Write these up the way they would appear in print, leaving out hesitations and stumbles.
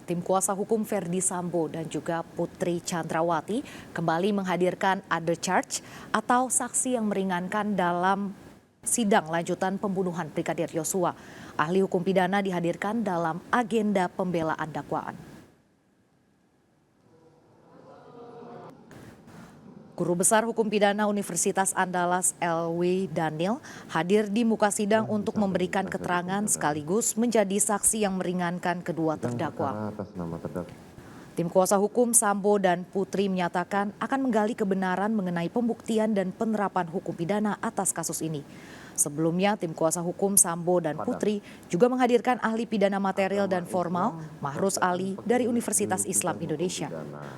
Tim kuasa hukum Ferdy Sambo dan juga Putri Chandrawati kembali menghadirkan other charge atau saksi yang meringankan dalam sidang lanjutan pembunuhan Brigadir Yosua. Ahli hukum pidana dihadirkan dalam agenda pembelaan dakwaan. Guru Besar Hukum Pidana Universitas Andalas Elwi Daniel hadir di muka sidang untuk memberikan keterangan sekaligus menjadi saksi yang meringankan kedua terdakwa. Tim kuasa hukum Sambo dan Putri menyatakan akan menggali kebenaran mengenai pembuktian dan penerapan hukum pidana atas kasus ini. Sebelumnya, tim kuasa hukum Sambo dan Putri juga menghadirkan ahli pidana material dan formal Mahrus Ali dari Universitas Islam Indonesia.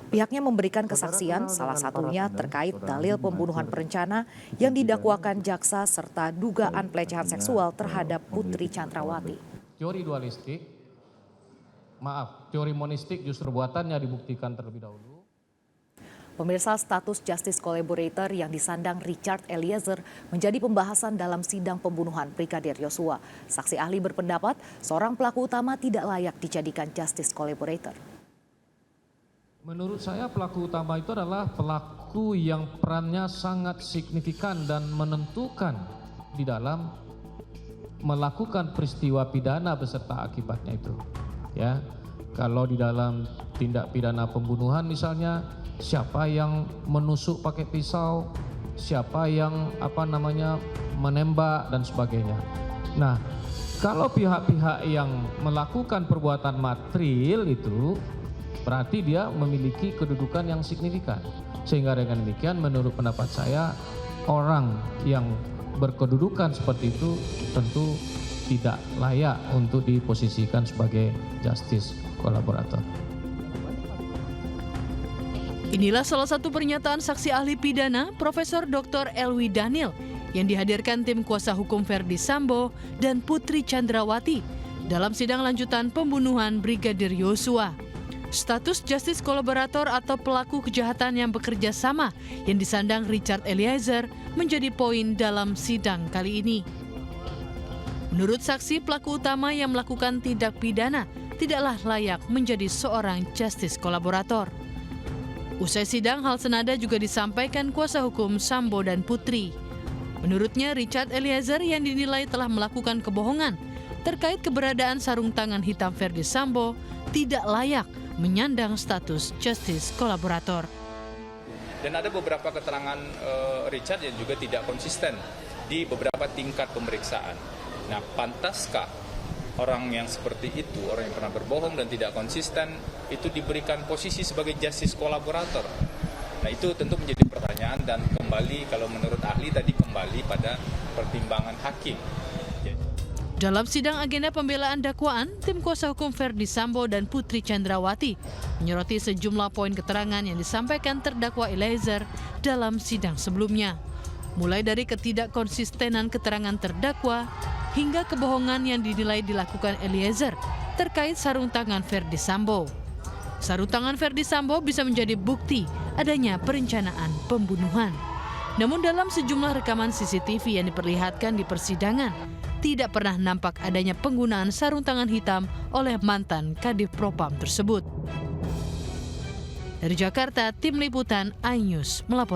Pihaknya memberikan kesaksian salah satunya terkait dalil pembunuhan berencana yang didakwakan jaksa serta dugaan pelecehan seksual terhadap Putri Chandrawati. Teori monistik justru buatannya dibuktikan terlebih dahulu. Pemirsa, status justice collaborator yang disandang Richard Eliezer menjadi pembahasan dalam sidang pembunuhan Brigadir Yosua. Saksi ahli berpendapat seorang pelaku utama tidak layak dijadikan justice collaborator. Menurut saya pelaku utama itu adalah pelaku yang perannya sangat signifikan dan menentukan di dalam melakukan peristiwa pidana beserta akibatnya itu. Ya, kalau di dalam tindak pidana pembunuhan misalnya, siapa yang menusuk pakai pisau, siapa yang menembak dan sebagainya. Nah, kalau pihak-pihak yang melakukan perbuatan material itu berarti dia memiliki kedudukan yang signifikan. Sehingga dengan demikian menurut pendapat saya orang yang berkedudukan seperti itu tentu tidak layak untuk diposisikan sebagai justice kolaborator. Inilah salah satu pernyataan saksi ahli pidana Profesor Dr. Elwi Daniel yang dihadirkan tim kuasa hukum Ferdy Sambo dan Putri Chandrawati dalam sidang lanjutan pembunuhan Brigadir Yosua. Status justice kolaborator atau pelaku kejahatan yang bekerja sama yang disandang Richard Eliezer menjadi poin dalam sidang kali ini. Menurut saksi, pelaku utama yang melakukan tindak pidana tidaklah layak menjadi seorang justice kolaborator. Usai sidang, hal senada juga disampaikan kuasa hukum Sambo dan Putri. Menurutnya, Richard Eliezer yang dinilai telah melakukan kebohongan terkait keberadaan sarung tangan hitam Ferdy Sambo tidak layak menyandang status justice kolaborator. Dan ada beberapa keterangan Richard yang juga tidak konsisten di beberapa tingkat pemeriksaan. Nah, pantaskah orang yang seperti itu, orang yang pernah berbohong dan tidak konsisten, itu diberikan posisi sebagai justice kolaborator? Nah, itu tentu menjadi pertanyaan dan kembali, kalau menurut ahli tadi, kembali pada pertimbangan hakim. Dalam sidang agenda pembelaan dakwaan, tim kuasa hukum Ferdy Sambo dan Putri Chandrawati menyoroti sejumlah poin keterangan yang disampaikan terdakwa Eliezer dalam sidang sebelumnya. Mulai dari ketidakkonsistenan keterangan terdakwa, hingga kebohongan yang dinilai dilakukan Eliezer terkait sarung tangan Ferdy Sambo. Sarung tangan Ferdy Sambo bisa menjadi bukti adanya perencanaan pembunuhan. Namun dalam sejumlah rekaman CCTV yang diperlihatkan di persidangan, tidak pernah nampak adanya penggunaan sarung tangan hitam oleh mantan Kadif Propam tersebut. Dari Jakarta, Tim Liputan iNews melapor.